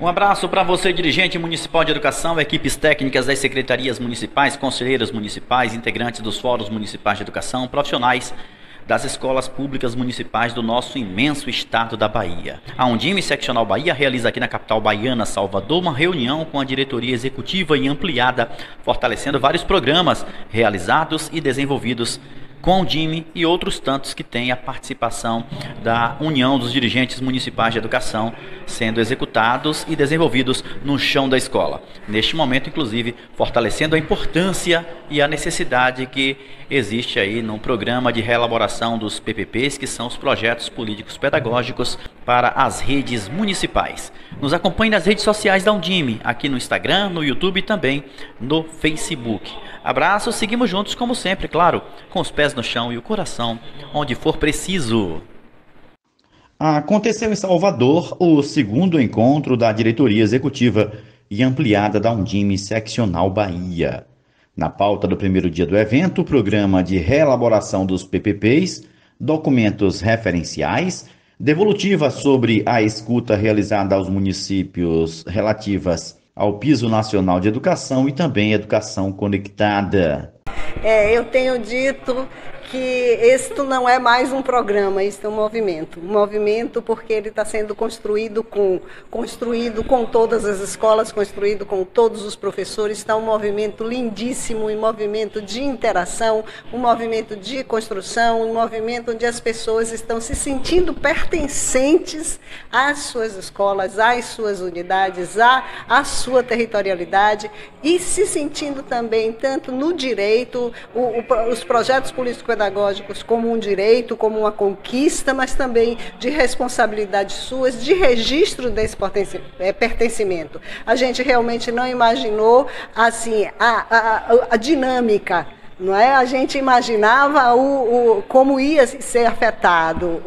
abraço para você, dirigente municipal de educação, equipes técnicas das secretarias municipais, conselheiras municipais, integrantes dos fóruns municipais de educação, profissionais das escolas públicas municipais do nosso imenso estado da Bahia. A Undime Seccional Bahia realiza aqui na capital baiana, Salvador, uma reunião com a diretoria executiva e ampliada, fortalecendo vários programas realizados e desenvolvidos com a Undime e outros tantos que têm a participação da União dos Dirigentes Municipais de Educação sendo executados e desenvolvidos no chão da escola. Neste momento, inclusive, fortalecendo a importância e a necessidade que existe aí no programa de reelaboração dos PPPs, que são os projetos políticos pedagógicos para as redes municipais. Nos acompanhe nas redes sociais da Undime, aqui no Instagram, no YouTube e também no Facebook. Abraço, seguimos juntos como sempre, claro, com os pés no chão e o coração onde for preciso. Aconteceu em Salvador o segundo encontro da diretoria executiva e ampliada da Undime Seccional Bahia. Na pauta do primeiro dia do evento, o programa de reelaboração dos PPPs, documentos referenciais, devolutiva sobre a escuta realizada aos municípios relativas ao Piso Nacional de Educação e também Educação Conectada. Eu tenho dito que isto não é mais um programa, isto é um movimento. Um movimento porque ele está sendo construído com todas as escolas, construído com todos os professores. Está um movimento lindíssimo, um movimento de interação, um movimento de construção, um movimento onde as pessoas estão se sentindo pertencentes às suas escolas, às suas unidades, à sua territorialidade e se sentindo também tanto no direito, os projetos político-pedagógicos como um direito, como uma conquista, mas também de responsabilidades suas, de registro desse pertencimento. A gente realmente não imaginou assim, a dinâmica, não é? A gente imaginava como ia ser afetado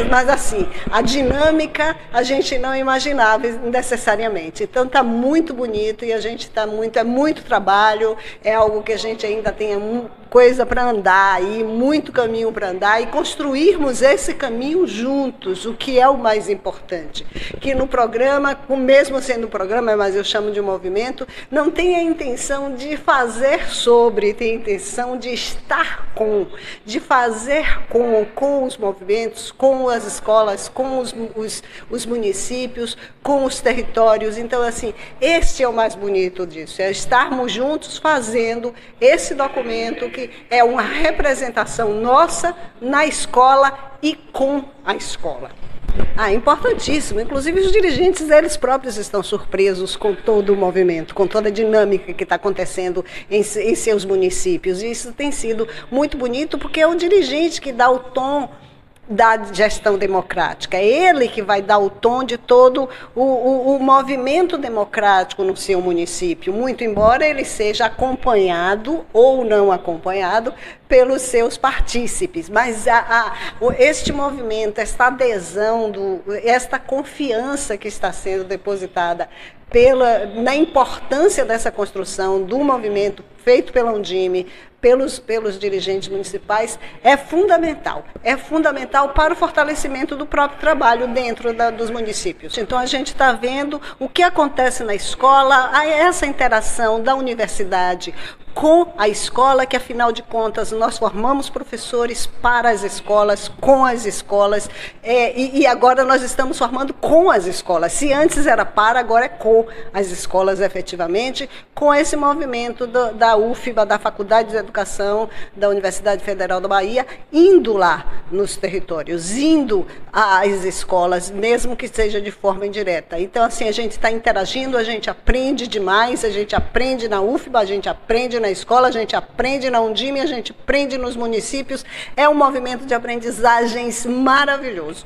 mas assim, a dinâmica a gente não imaginava necessariamente. Então está muito bonito e a gente está é muito trabalho, é algo que a gente ainda tem coisa para andar e muito caminho para andar e construirmos esse caminho juntos, o que é o mais importante. Que no programa, mesmo sendo um programa, mas eu chamo de movimento, não tem a intenção de fazer tem a intenção de estar de fazer com os movimentos, com as escolas, com os municípios, com os territórios. Então, assim, este é o mais bonito disso, é estarmos juntos fazendo esse documento que é uma representação nossa na escola e com a escola. Importantíssimo. Inclusive os dirigentes, eles próprios estão surpresos com todo o movimento, com toda a dinâmica que está acontecendo em seus municípios. E isso tem sido muito bonito porque é o dirigente que dá o tom da gestão democrática. É ele que vai dar o tom de todo o movimento democrático no seu município, muito embora ele seja acompanhado ou não acompanhado pelos seus partícipes. Mas este movimento, esta adesão, esta confiança que está sendo depositada na importância dessa construção do movimento feito pela Undime, pelos dirigentes municipais, é fundamental para o fortalecimento do próprio trabalho dentro dos municípios. Então a gente está vendo o que acontece na escola, essa interação da universidade com a escola, que afinal de contas nós formamos professores para as escolas, com as escolas, e agora nós estamos formando com as escolas. Se antes era para, agora é com as escolas efetivamente, com esse movimento da UFBA, da Faculdade de Educação da Universidade Federal da Bahia, indo lá nos territórios, indo às escolas, mesmo que seja de forma indireta. Então, assim, a gente está interagindo, a gente aprende demais, a gente aprende na UFBA, a gente aprende na escola, a gente aprende na Undime, a gente aprende nos municípios. É um movimento de aprendizagens maravilhoso.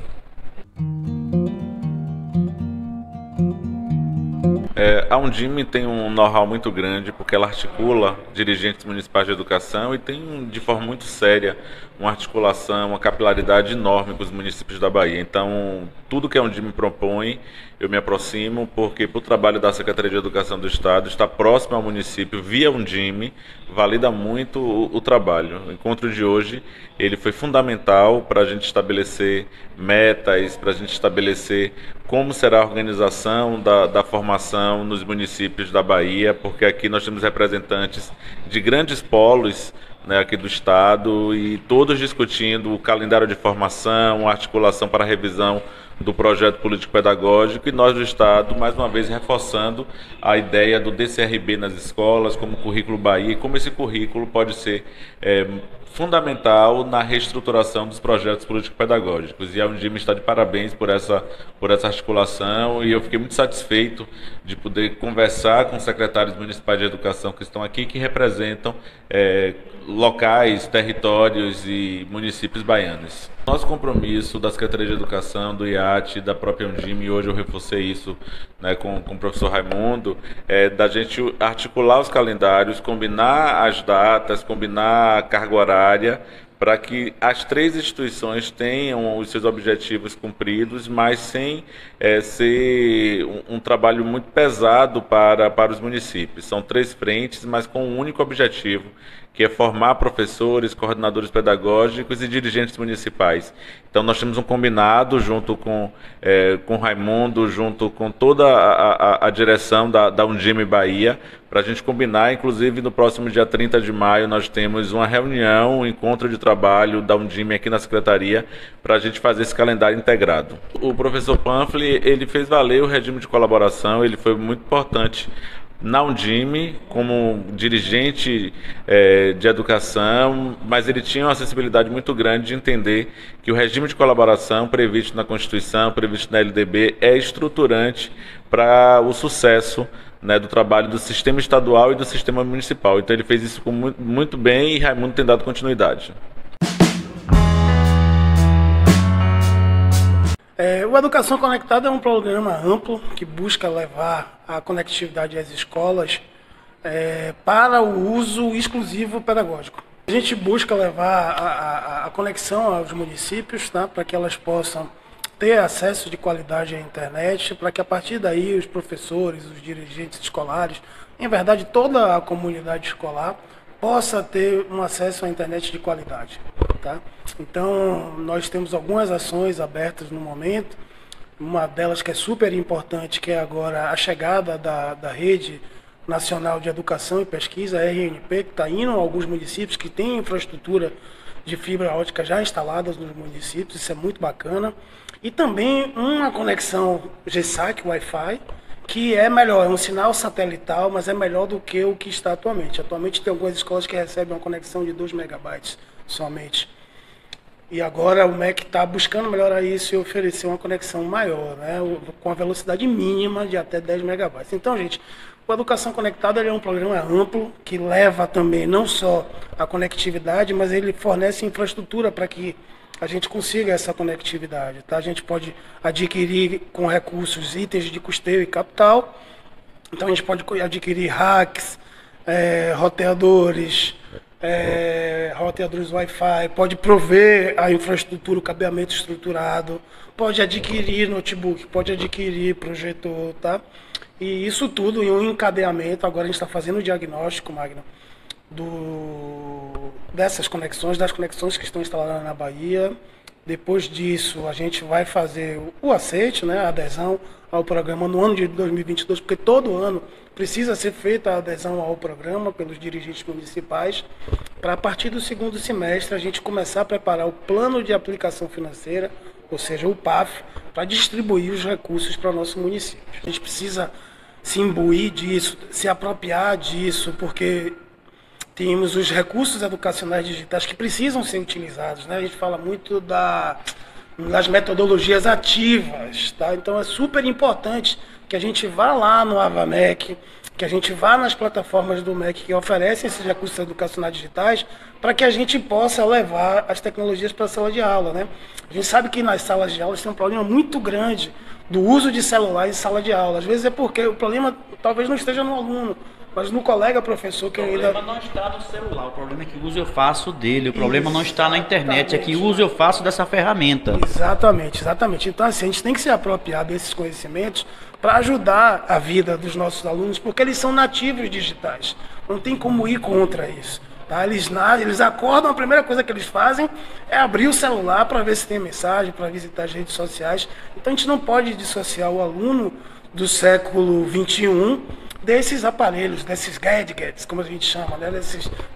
A Undime tem um know-how muito grande porque ela articula dirigentes municipais de educação e tem, de forma muito séria, uma articulação, uma capilaridade enorme com os municípios da Bahia. Então, tudo que a Undime propõe, eu me aproximo, porque para o trabalho da Secretaria de Educação do Estado, estar próximo ao município via Undime valida muito o trabalho. O encontro de hoje, ele foi fundamental para a gente estabelecer metas, para a gente estabelecer como será a organização da formação nos municípios da Bahia, porque aqui nós temos representantes de grandes polos, né, aqui do estado, e todos discutindo o calendário de formação, a articulação para a revisão do projeto político-pedagógico, e nós do estado, mais uma vez, reforçando a ideia do DCRB nas escolas, como currículo Bahia, e como esse currículo pode ser fundamental na reestruturação dos projetos político-pedagógicos. E a Undime está de parabéns por essa articulação, e eu fiquei muito satisfeito de poder conversar com os secretários municipais de educação que estão aqui, que representam locais, territórios e municípios baianos. Nosso compromisso da Secretaria de Educação, do IAT, da própria Undime, e hoje eu reforcei isso, né, com o professor Raimundo, da gente articular os calendários, combinar as datas, combinar a carga horária, para que as 3 instituições tenham os seus objetivos cumpridos, mas sem ser um trabalho muito pesado para os municípios. São 3 frentes, mas com um único objetivo, que é formar professores, coordenadores pedagógicos e dirigentes municipais. Então nós temos um combinado junto com Raimundo, junto com toda a direção da Undime Bahia, para a gente combinar. Inclusive no próximo dia 30 de maio nós temos uma reunião, um encontro de trabalho da Undime aqui na Secretaria, para a gente fazer esse calendário integrado. O professor Panfli, ele fez valer o regime de colaboração, ele foi muito importante na Undime, como dirigente de educação, mas ele tinha uma sensibilidade muito grande de entender que o regime de colaboração previsto na Constituição, previsto na LDB, é estruturante para o sucesso, né, do trabalho do sistema estadual e do sistema municipal. Então ele fez isso muito bem, e Raimundo tem dado continuidade. O Educação Conectada é um programa amplo que busca levar a conectividade às escolas para o uso exclusivo pedagógico. A gente busca levar a conexão aos municípios, tá, para que elas possam ter acesso de qualidade à internet, para que a partir daí os professores, os dirigentes escolares, em verdade toda a comunidade escolar, possa ter um acesso à internet de qualidade. Tá? Então, nós temos algumas ações abertas no momento, uma delas que é super importante, que é agora a chegada da Rede Nacional de Educação e Pesquisa, a RNP, que está indo a alguns municípios que têm infraestrutura de fibra ótica já instaladas nos municípios, isso é muito bacana. E também uma conexão GSAC, Wi-Fi, que é melhor, é um sinal satelital, mas é melhor do que o que está atualmente. Atualmente tem algumas escolas que recebem uma conexão de 2 megabytes somente. E agora o MEC está buscando melhorar isso e oferecer uma conexão maior, né, com a velocidade mínima de até 10 megabytes. Então, gente, o Educação Conectada é um programa amplo que leva também não só a conectividade, mas ele fornece infraestrutura para que a gente consiga essa conectividade. Tá? A gente pode adquirir com recursos itens de custeio e capital. Então a gente pode adquirir racks, roteadores, roteadores Wi-Fi, pode prover a infraestrutura, o cabeamento estruturado, pode adquirir notebook, pode adquirir projetor, tá? E isso tudo em um encadeamento. Agora a gente está fazendo o diagnóstico, Magno, dessas conexões, das conexões que estão instaladas na Bahia. Depois disso, a gente vai fazer o aceite, né, a adesão ao programa no ano de 2022, porque todo ano precisa ser feita a adesão ao programa pelos dirigentes municipais, para a partir do 2º semestre a gente começar a preparar o plano de aplicação financeira, ou seja, o PAF, para distribuir os recursos para o nosso município. A gente precisa se imbuir disso, se apropriar disso, porque temos os recursos educacionais digitais que precisam ser utilizados, né? A gente fala muito das metodologias ativas, tá? Então é super importante que a gente vá lá no AvaMEC, que a gente vá nas plataformas do MEC que oferecem esses recursos educacionais digitais, para que a gente possa levar as tecnologias para a sala de aula, né? A gente sabe que nas salas de aula tem um problema muito grande do uso de celular em sala de aula. Às vezes é porque o problema talvez não esteja no aluno, mas no colega professor que ainda... O problema não está no celular, o problema é que uso eu faço dele, o problema não está na internet, é que uso eu faço dessa ferramenta. Exatamente, exatamente. Então assim, a gente tem que se apropriar desses conhecimentos para ajudar a vida dos nossos alunos, porque eles são nativos digitais, não tem como ir contra isso. Tá? Eles acordam, a primeira coisa que eles fazem é abrir o celular para ver se tem mensagem, para visitar as redes sociais. Então a gente não pode dissociar o aluno do século XXI desses aparelhos, desses gadgets, como a gente chama, né?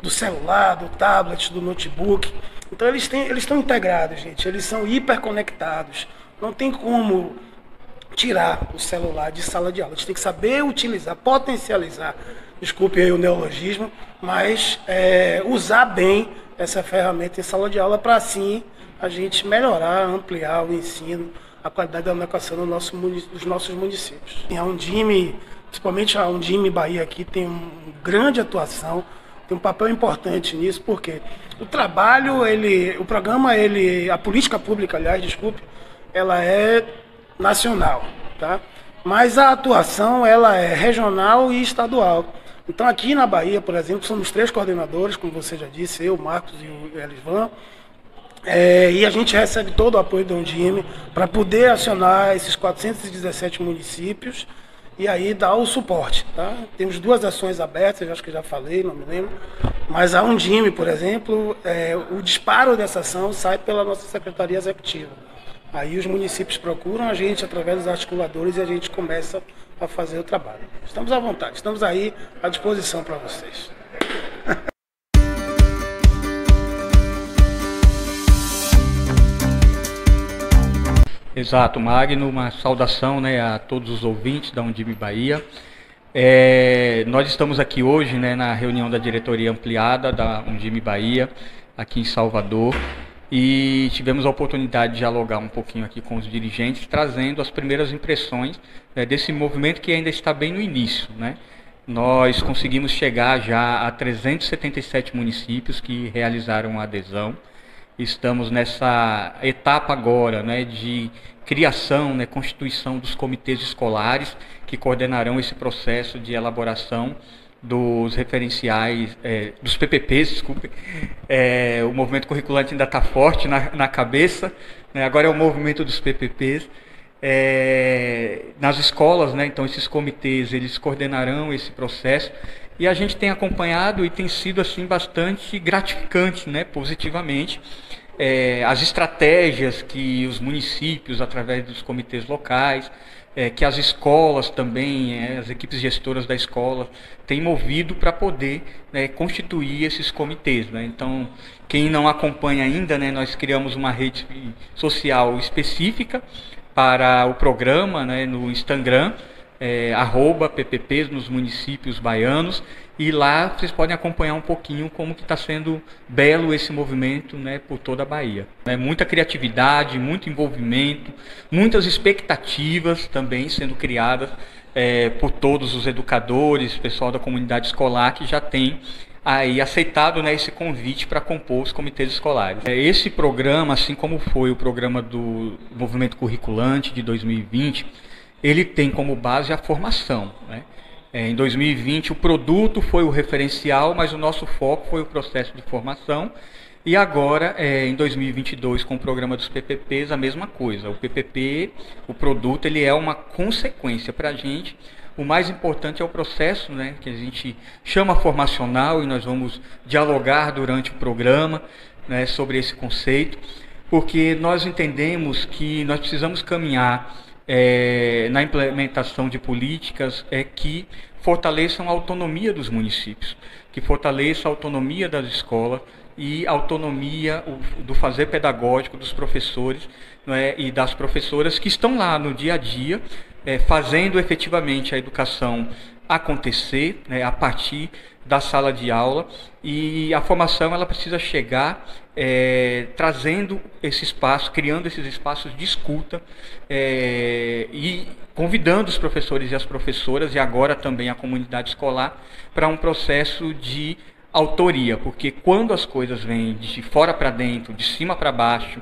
Do celular, do tablet, do notebook. Então eles estão integrados, gente, eles são hiperconectados. Não tem como tirar o celular de sala de aula. A gente tem que saber utilizar, potencializar, desculpe aí o neologismo, mas usar bem essa ferramenta em sala de aula para assim a gente melhorar, ampliar o ensino, a qualidade da educação dos nossos municípios. A Undime, principalmente a Undime Bahia aqui, tem uma grande atuação, tem um papel importante nisso, porque o trabalho, a política pública, aliás, desculpe, ela é nacional, tá? Mas a atuação, ela é regional e estadual. Então aqui na Bahia, por exemplo, somos 3 coordenadores, como você já disse, eu, Marcos e o Elisvan, e a gente recebe todo o apoio da Undime para poder acionar esses 417 municípios e aí dar o suporte, tá? Temos 2 ações abertas, acho que já falei, não me lembro, mas a Undime, por exemplo, o disparo dessa ação sai pela nossa Secretaria Executiva. Aí os municípios procuram a gente através dos articuladores e a gente começa a fazer o trabalho. Estamos à vontade, estamos aí à disposição para vocês. Exato, Magno, uma saudação, né, a todos os ouvintes da Undime Bahia. Nós estamos aqui hoje, né, na reunião da diretoria ampliada da Undime Bahia, aqui em Salvador, e tivemos a oportunidade de dialogar um pouquinho aqui com os dirigentes, trazendo as primeiras impressões, né, desse movimento que ainda está bem no início, né? Nós conseguimos chegar já a 377 municípios que realizaram a adesão. Estamos nessa etapa agora, né, de criação, né, constituição dos comitês escolares que coordenarão esse processo de elaboração dos referenciais, dos PPPs, desculpe. O movimento curriculante ainda está forte na cabeça, né, agora é o movimento dos PPPs. Nas escolas, né, então esses comitês, eles coordenarão esse processo. E a gente tem acompanhado e tem sido assim bastante gratificante, né, positivamente, as estratégias que os municípios, através dos comitês locais, que as escolas também, as equipes gestoras da escola, têm movido para poder, né, constituir esses comitês, né? Então, quem não acompanha ainda, né, nós criamos uma rede social específica para o programa, né, no Instagram, @PPPs nos municípios baianos, e lá vocês podem acompanhar um pouquinho como que está sendo belo esse movimento, né, por toda a Bahia. Muita criatividade, muito envolvimento, muitas expectativas também sendo criadas por todos os educadores, pessoal da comunidade escolar que já tem aí aceitado, né, esse convite para compor os comitês escolares. Esse programa, assim como foi o programa do Movimento Curriculante de 2020, ele tem como base a formação, né? Em 2020 o produto foi o referencial, mas o nosso foco foi o processo de formação. E agora, em 2022, com o programa dos PPPs, a mesma coisa. O PPP, o produto, ele é uma consequência para a gente. O mais importante é o processo, né, que a gente chama formacional, e nós vamos dialogar durante o programa, né, sobre esse conceito, porque nós entendemos que nós precisamos caminhar na implementação de políticas que fortaleçam a autonomia dos municípios, que fortaleçam a autonomia das escolas e a autonomia do fazer pedagógico dos professores, né, e das professoras que estão lá no dia a dia, fazendo efetivamente a educação acontecer, né, a partir da sala de aula. E a formação, ela precisa chegar trazendo esse espaço, criando esses espaços de escuta, e convidando os professores e as professoras, e agora também a comunidade escolar, para um processo de autoria, porque quando as coisas vêm de fora para dentro, de cima para baixo,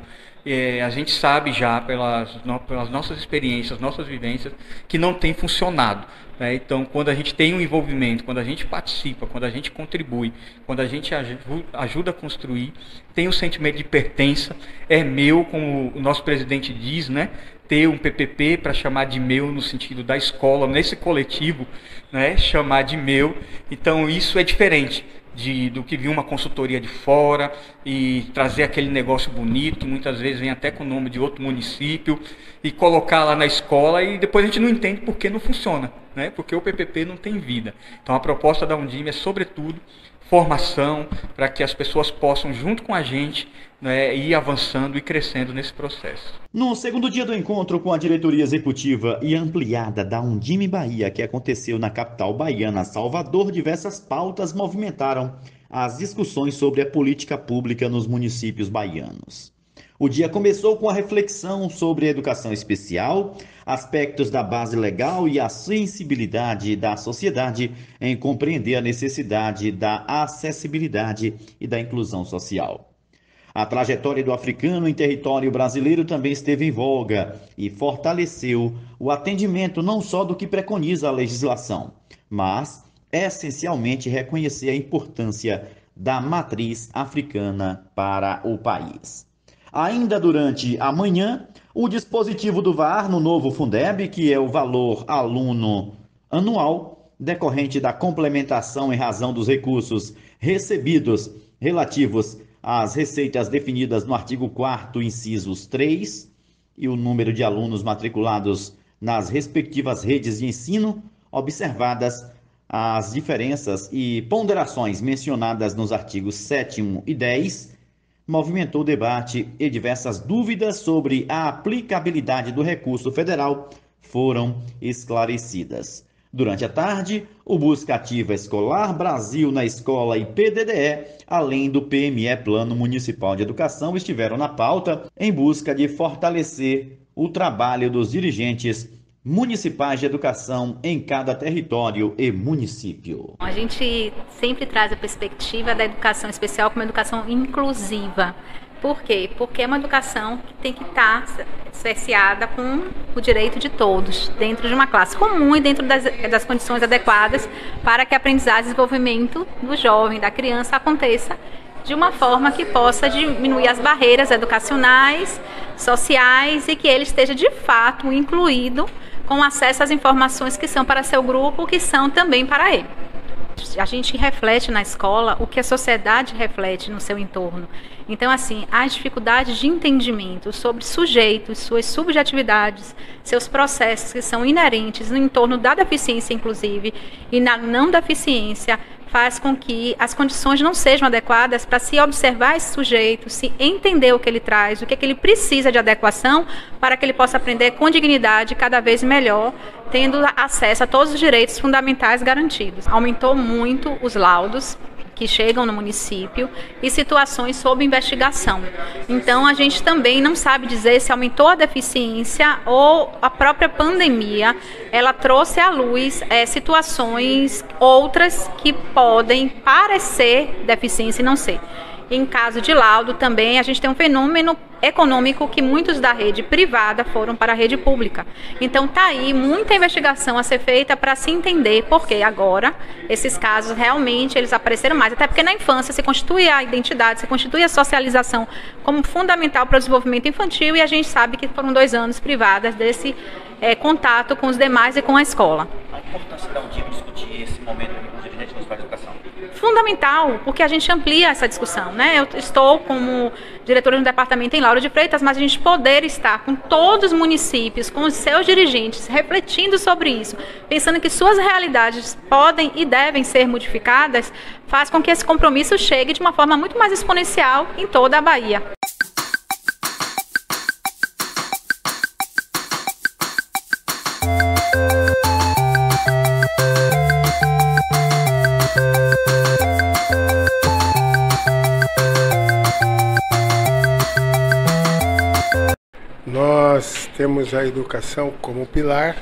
a gente sabe já pelas nossas experiências, nossas vivências, que não tem funcionado, né? Então, quando a gente tem um envolvimento, quando a gente participa, quando a gente contribui, quando a gente ajuda a construir, tem um sentimento de pertença, é meu, como o nosso presidente diz, né? Ter um PPP para chamar de meu no sentido da escola, nesse coletivo, né? Chamar de meu. Então, isso é diferente. do que vir uma consultoria de fora e trazer aquele negócio bonito, que muitas vezes vem até com o nome de outro município, e colocar lá na escola e depois a gente não entende por que não funciona, né? Porque o PPP não tem vida. Então a proposta da Undime é, sobretudo, formação, para que as pessoas possam, junto com a gente, né, ir avançando e crescendo nesse processo. No segundo dia do encontro com a diretoria executiva e ampliada da Undime Bahia, que aconteceu na capital baiana, Salvador, diversas pautas movimentaram as discussões sobre a política pública nos municípios baianos. O dia começou com a reflexão sobre a educação especial, aspectos da base legal e a sensibilidade da sociedade em compreender a necessidade da acessibilidade e da inclusão social. A trajetória do africano em território brasileiro também esteve em voga e fortaleceu o atendimento não só do que preconiza a legislação, mas essencialmente reconhecer a importância da matriz africana para o país. Ainda durante a manhã, o dispositivo do VAR no novo Fundeb, que é o valor aluno anual, decorrente da complementação em razão dos recursos recebidos relativos às receitas definidas no artigo 4º, incisos 3, e o número de alunos matriculados nas respectivas redes de ensino, observadas as diferenças e ponderações mencionadas nos artigos 7º e 10, movimentou o debate e diversas dúvidas sobre a aplicabilidade do recurso federal foram esclarecidas. Durante a tarde, o Busca Ativa Escolar Brasil na Escola e PDDE, além do PME Plano Municipal de Educação, estiveram na pauta em busca de fortalecer o trabalho dos dirigentes municipais de educação em cada território e município. A gente sempre traz a perspectiva da educação especial como educação inclusiva. Por quê? Porque é uma educação que tem que estar cerceada com o direito de todos, dentro de uma classe comum e dentro das condições adequadas para que a aprendizagem e desenvolvimento do jovem, da criança, aconteça de uma forma que possa diminuir as barreiras educacionais, sociais e que ele esteja de fato incluído com acesso às informações que são para seu grupo, que são também para ele. A gente reflete na escola o que a sociedade reflete no seu entorno. Então, assim, há dificuldade de entendimento sobre sujeitos, suas subjetividades, seus processos que são inerentes no entorno da deficiência, inclusive, e na não deficiência, faz com que as condições não sejam adequadas para se observar esse sujeito, se entender o que ele traz, o que ele precisa de adequação para que ele possa aprender com dignidade cada vez melhor, tendo acesso a todos os direitos fundamentais garantidos. Aumentou muito os laudos que chegam no município e situações sob investigação. Então, a gente também não sabe dizer se aumentou a deficiência ou a própria pandemia, ela trouxe à luz situações outras que podem parecer deficiência e não ser. Em caso de laudo também, a gente tem um fenômeno econômico que muitos da rede privada foram para a rede pública. Então está aí muita investigação a ser feita para se entender por que agora esses casos realmente eles apareceram mais. Até porque na infância se constitui a identidade, se constitui a socialização como fundamental para o desenvolvimento infantil e a gente sabe que foram 2 anos privadas desse contato com os demais e com a escola. A importância da Undime discutir esse momento com os dirigentes municipais de educação? Fundamental, porque a gente amplia essa discussão, né? Eu estou como diretora do departamento em Lauro de Freitas, mas a gente poder estar com todos os municípios, com os seus dirigentes, refletindo sobre isso, pensando que suas realidades podem e devem ser modificadas, faz com que esse compromisso chegue de uma forma muito mais exponencial em toda a Bahia. Nós temos a educação como pilar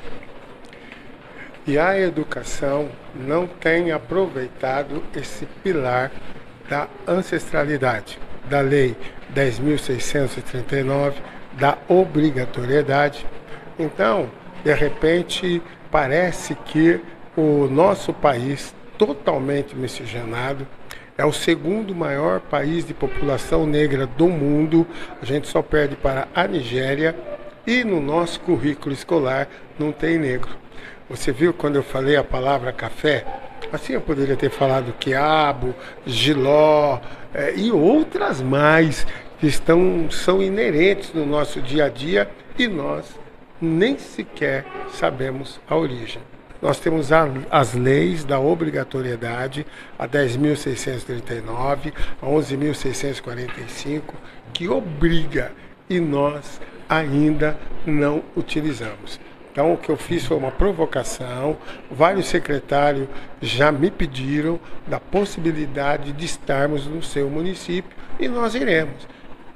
e a educação não tem aproveitado esse pilar da ancestralidade, da Lei 10.639, da obrigatoriedade. Então, de repente, parece que o nosso país, totalmente miscigenado, é o 2º maior país de população negra do mundo. A gente só perde para a Nigéria e no nosso currículo escolar não tem negro. Você viu quando eu falei a palavra café? Assim eu poderia ter falado quiabo, jiló e outras mais que são inerentes no nosso dia a dia e nós nem sequer sabemos a origem. Nós temos as leis da obrigatoriedade, a 10.639, a 11.645, que obriga e nós ainda não utilizamos. Então, o que eu fiz foi uma provocação, vários secretários já me pediram da possibilidade de estarmos no seu município e nós iremos.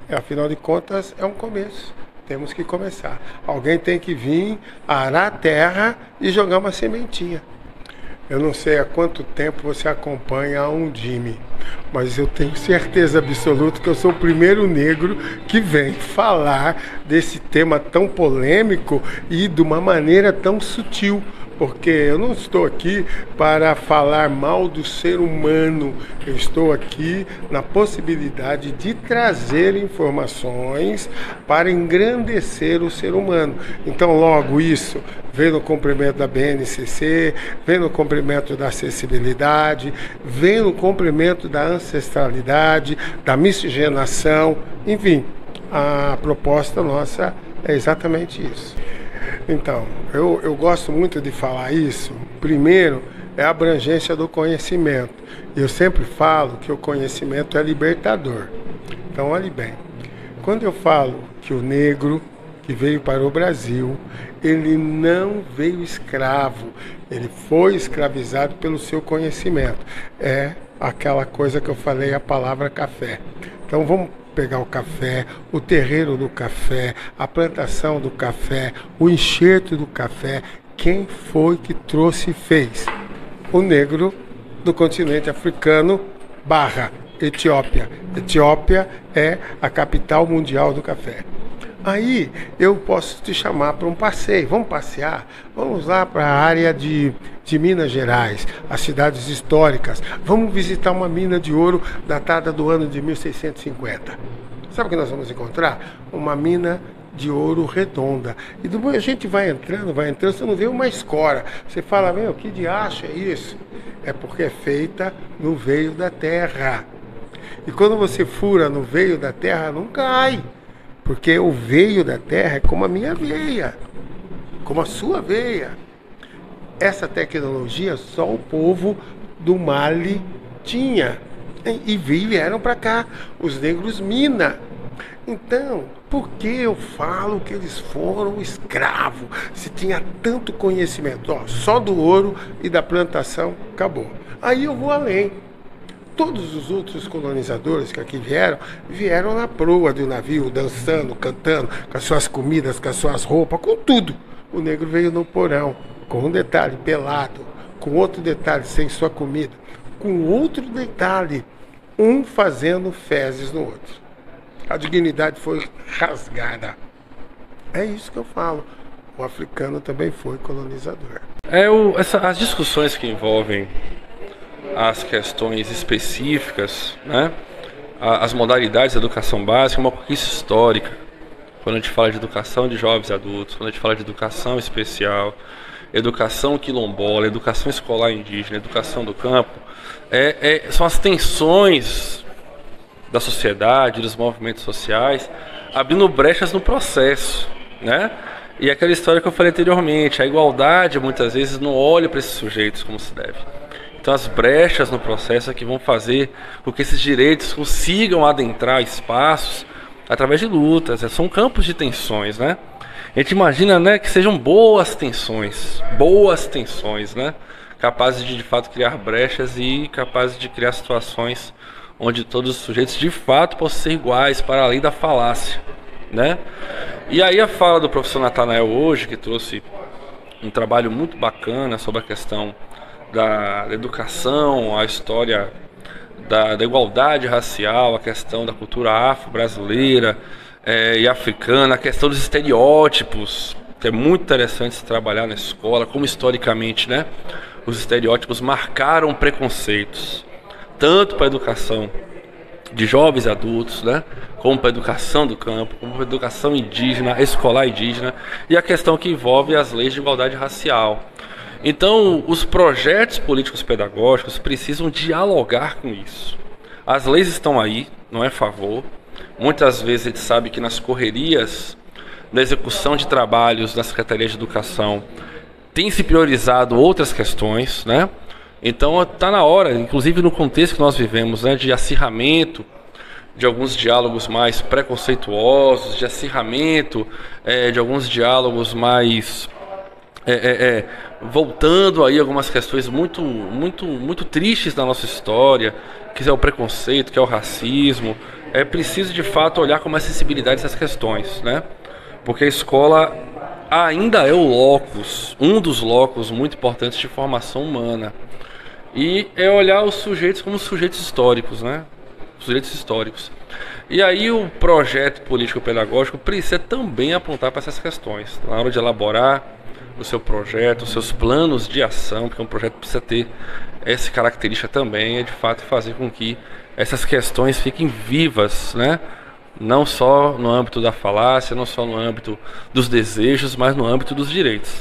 Afinal de contas, é um começo. Temos que começar. Alguém tem que vir, arar a terra e jogar uma sementinha. Eu não sei há quanto tempo você acompanha a Undime, mas eu tenho certeza absoluta que eu sou o primeiro negro que vem falar desse tema tão polêmico e de uma maneira tão sutil. Porque eu não estou aqui para falar mal do ser humano, eu estou aqui na possibilidade de trazer informações para engrandecer o ser humano. Então, logo isso vem no cumprimento da BNCC, vem no cumprimento da acessibilidade, vem no cumprimento da ancestralidade, da miscigenação, enfim, a proposta nossa é exatamente isso. Então, eu gosto muito de falar isso. Primeiro, é a abrangência do conhecimento. Eu sempre falo que o conhecimento é libertador. Então, olhe bem. Quando eu falo que o negro que veio para o Brasil, ele não veio escravo. Ele foi escravizado pelo seu conhecimento. É aquela coisa que eu falei, a palavra café. Então, vamos pegar o café, o terreiro do café, a plantação do café, o enxerto do café. Quem foi que trouxe e fez? O negro do continente africano / Etiópia. Etiópia é a capital mundial do café. Aí eu posso te chamar para um passeio. Vamos passear? Vamos lá para a área de Minas Gerais, as cidades históricas. Vamos visitar uma mina de ouro datada do ano de 1650. Sabe o que nós vamos encontrar? Uma mina de ouro redonda. E depois a gente vai entrando, você não vê uma escora. Você fala, meu, que diacho é isso? É porque é feita no veio da terra. E quando você fura no veio da terra, não cai. Porque o veio da terra é como a minha veia, como a sua veia. Essa tecnologia só o povo do Mali tinha. E vieram para cá, os negros mina. Então, por que eu falo que eles foram escravos? Se tinha tanto conhecimento, só do ouro e da plantação, acabou. Aí eu vou além. Todos os outros colonizadores que aqui vieram na proa do navio, dançando, cantando, com as suas comidas, com as suas roupas, com tudo. O negro veio no porão, com um detalhe, pelado, com outro detalhe, sem sua comida, com outro detalhe, um fazendo fezes no outro. A dignidade foi rasgada. É isso que eu falo. O africano também foi colonizador. As discussões que envolvem as questões específicas, né? As modalidades da educação básica, uma conquista histórica. Quando a gente fala de educação de jovens e adultos, quando a gente fala de educação especial, educação quilombola, educação escolar indígena, educação do campo, são as tensões da sociedade, dos movimentos sociais, abrindo brechas no processo, né? E aquela história que eu falei anteriormente, a igualdade muitas vezes não olha para esses sujeitos como se deve. Então as brechas no processo é que vão fazer com que esses direitos consigam adentrar espaços através de lutas. São campos de tensões, né? A gente imagina, né, que sejam boas tensões, né? Capazes de fato criar brechas e capazes de criar situações onde todos os sujeitos de fato possam ser iguais para além da falácia, né? E aí a fala do professor Natanael hoje, que trouxe um trabalho muito bacana sobre a questão da educação, a história da igualdade racial, a questão da cultura afro-brasileira e africana, a questão dos estereótipos, que é muito interessante se trabalhar na escola, como historicamente, né, os estereótipos marcaram preconceitos, tanto para a educação de jovens e adultos, né, como para a educação do campo, como para a educação indígena, escolar indígena, e a questão que envolve as leis de igualdade racial. Então, os projetos políticos pedagógicos precisam dialogar com isso. As leis estão aí, não é favor. Muitas vezes a gente sabe que nas correrias da execução de trabalhos da Secretaria de Educação tem se priorizado outras questões, né? Então está na hora, inclusive no contexto que nós vivemos, né, de acirramento, de alguns diálogos mais preconceituosos, de acirramento, de alguns diálogos mais voltando aí algumas questões muito tristes da nossa história, que é o preconceito, que é o racismo. É preciso de fato olhar com mais sensibilidade essas questões, né? Porque a escola ainda é o locus, um dos locus muito importantes de formação humana. E é olhar os sujeitos como sujeitos históricos, né? Sujeitos históricos. E aí o projeto político-pedagógico precisa também apontar para essas questões. Na hora de elaborar o seu projeto, os seus planos de ação, porque um projeto precisa ter essa característica também, é de fato fazer com que essas questões fiquem vivas, né? Não só no âmbito da falácia, não só no âmbito dos desejos, mas no âmbito dos direitos.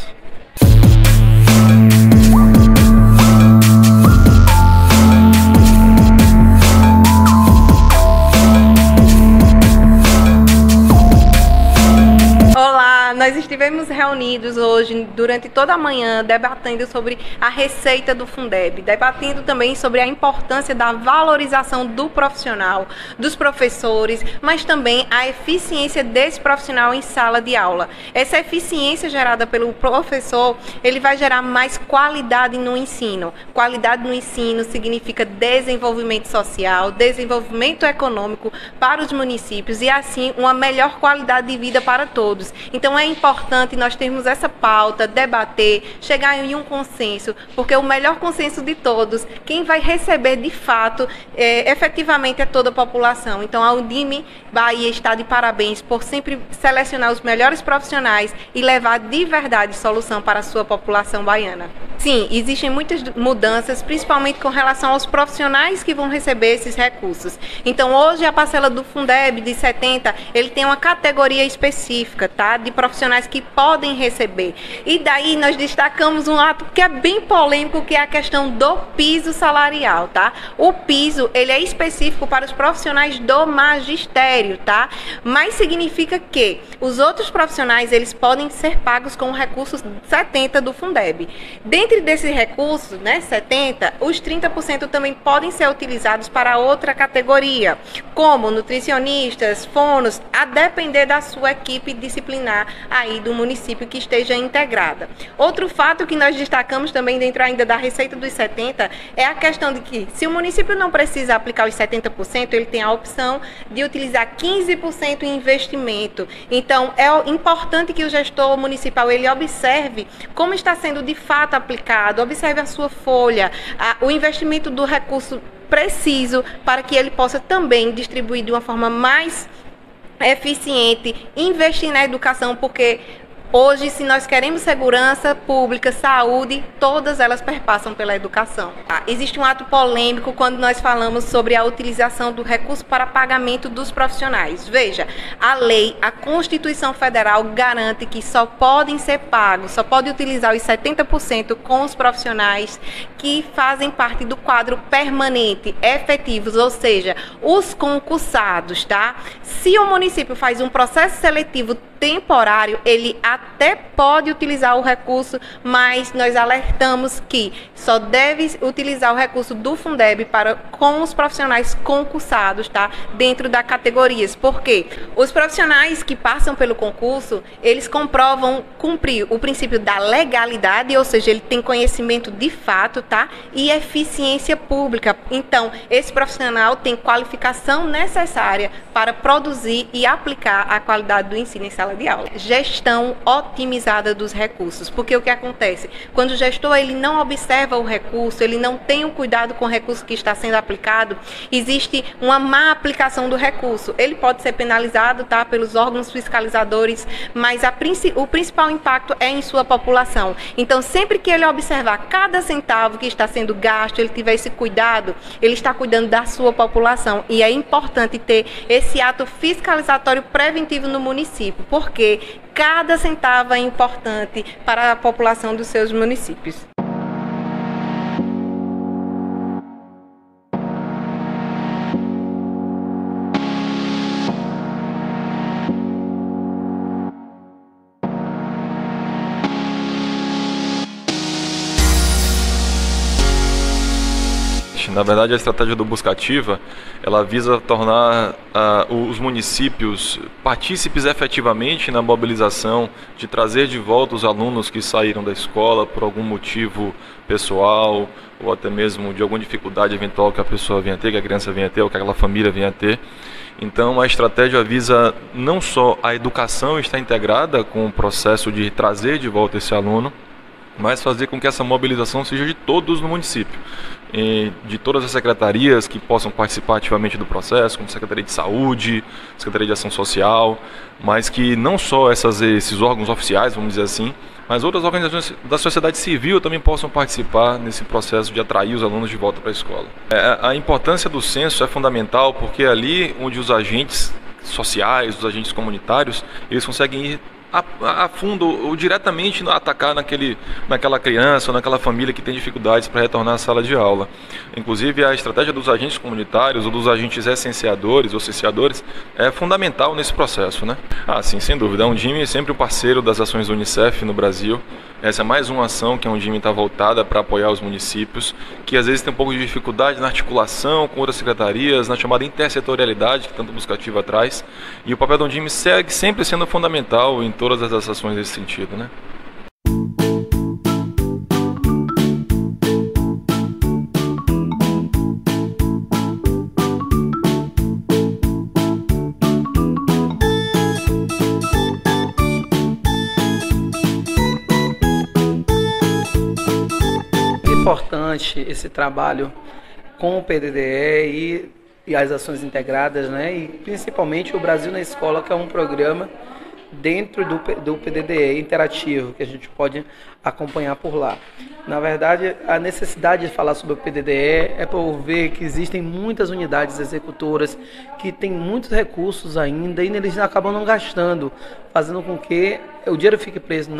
Nós estivemos reunidos hoje, durante toda a manhã, debatendo sobre a receita do Fundeb, debatendo também sobre a importância da valorização do profissional, dos professores, mas também a eficiência desse profissional em sala de aula. Essa eficiência gerada pelo professor, ele vai gerar mais qualidade no ensino. Qualidade no ensino significa desenvolvimento social, desenvolvimento econômico para os municípios e, assim, uma melhor qualidade de vida para todos. Então, é importante nós termos essa pauta, debater, chegar em um consenso, porque o melhor consenso de todos, quem vai receber de fato, efetivamente, é toda a população. Então, a Undime Bahia está de parabéns por sempre selecionar os melhores profissionais e levar de verdade solução para a sua população baiana. Sim, existem muitas mudanças, principalmente com relação aos profissionais que vão receber esses recursos. Então, hoje, a parcela do Fundeb de 70, ele tem uma categoria específica, tá? De profissionais que podem receber. E daí nós destacamos um ato que é bem polêmico, que é a questão do piso salarial, tá? O piso, ele é específico para os profissionais do magistério, tá? Mas significa que os outros profissionais, eles podem ser pagos com o recurso 70 do Fundeb. Dentro desse recurso, né, 70, os 30% também podem ser utilizados para outra categoria, como nutricionistas, fonos, a depender da sua equipe disciplinar aí do município que esteja integrada. Outro fato que nós destacamos também dentro ainda da receita dos 70 é a questão de que, se o município não precisa aplicar os 70%, ele tem a opção de utilizar 15% em investimento. Então, é importante que o gestor municipal ele observe como está sendo de fato aplicado, observe a sua folha, o investimento do recurso preciso para que ele possa também distribuir de uma forma mais eficiente, investir na educação, porque hoje, se nós queremos segurança pública, saúde, todas elas perpassam pela educação. Existe um ato polêmico quando nós falamos sobre a utilização do recurso para pagamento dos profissionais. Veja, a lei, a Constituição Federal garante que só podem ser pagos, só pode utilizar os 70% com os profissionais que fazem parte do quadro permanente, efetivos, ou seja, os concursados, tá? Se o município faz um processo seletivo temporário, ele até pode utilizar o recurso, mas nós alertamos que só deve utilizar o recurso do Fundeb com os profissionais concursados, tá? Dentro da categorias. Por quê? Os profissionais que passam pelo concurso, eles comprovam cumprir o princípio da legalidade, ou seja, ele tem conhecimento de fato, tá? E eficiência pública. Então, esse profissional tem qualificação necessária para produzir e aplicar a qualidade do ensino em sala de aula. Gestão otimizada dos recursos, porque o que acontece? Quando o gestor ele não observa o recurso, ele não tem o cuidado com o recurso que está sendo aplicado, existe uma má aplicação do recurso. Ele pode ser penalizado, tá, pelos órgãos órgãos fiscalizadores, mas o principal impacto é em sua população. Então, sempre que ele observar cada centavo que está sendo gasto, ele tiver esse cuidado, ele está cuidando da sua população. E é importante ter esse ato fiscalizatório preventivo no município, porque cada centavo é importante para a população dos seus municípios. Na verdade, a estratégia do Buscativa, ela visa tornar os municípios partícipes efetivamente na mobilização de trazer de volta os alunos que saíram da escola por algum motivo pessoal ou até mesmo de alguma dificuldade eventual que a pessoa venha ter, que a criança venha ter ou que aquela família venha ter. Então, a estratégia visa não só a educação estar integrada com o processo de trazer de volta esse aluno, mas fazer com que essa mobilização seja de todos no município, de todas as secretarias que possam participar ativamente do processo, como Secretaria de Saúde, Secretaria de Ação Social, mas que não só esses órgãos oficiais, vamos dizer assim, mas outras organizações da sociedade civil também possam participar nesse processo de atrair os alunos de volta para a escola. A importância do censo é fundamental porque é ali onde os agentes sociais, os agentes comunitários, eles conseguem ir a fundo ou diretamente atacar naquela criança ou naquela família que tem dificuldades para retornar à sala de aula. Inclusive, a estratégia dos agentes comunitários ou dos agentes essenciadores ou cesseadores é fundamental nesse processo, né? Sim, sem dúvida. A Undime é sempre o parceiro das ações do Unicef no Brasil. Essa é mais uma ação que a Undime está voltada para apoiar os municípios, que às vezes tem um pouco de dificuldade na articulação com outras secretarias, na chamada intersetorialidade que tanto o Buscativa traz. E o papel da Undime segue sempre sendo fundamental em todas as ações nesse sentido, né? Importante esse trabalho com o PDDE e as ações integradas, né? E principalmente o Brasil na Escola, que é um programa dentro do PDDE interativo, que a gente pode acompanhar por lá. Na verdade, a necessidade de falar sobre o PDDE é por ver que existem muitas unidades executoras que têm muitos recursos ainda e eles acabam não gastando, fazendo com que o dinheiro fique preso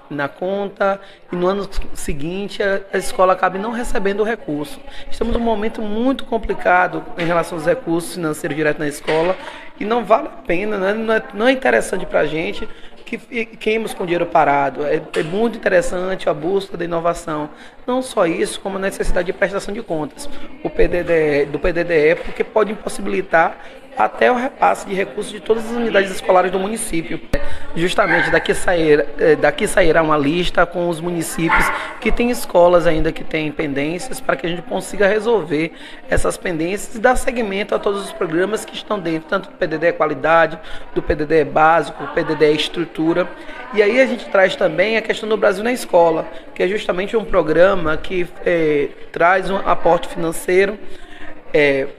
na conta e no ano seguinte a escola acabe não recebendo o recurso. Estamos num momento muito complicado em relação aos recursos financeiros direto na escola e não vale a pena, né? Não é interessante para a gente que fiquemos com dinheiro parado. É muito interessante a busca da inovação. Não só isso, como a necessidade de prestação de contas. Do PDDE, porque pode impossibilitar até o repasse de recursos de todas as unidades escolares do município. Justamente daqui sairá uma lista com os municípios que têm escolas ainda que têm pendências, para que a gente consiga resolver essas pendências e dar seguimento a todos os programas que estão dentro, tanto do PDDE Qualidade, do PDDE Básico, do PDDE Estrutura. E aí a gente traz também a questão do Brasil na Escola, que é justamente um programa que traz um aporte financeiro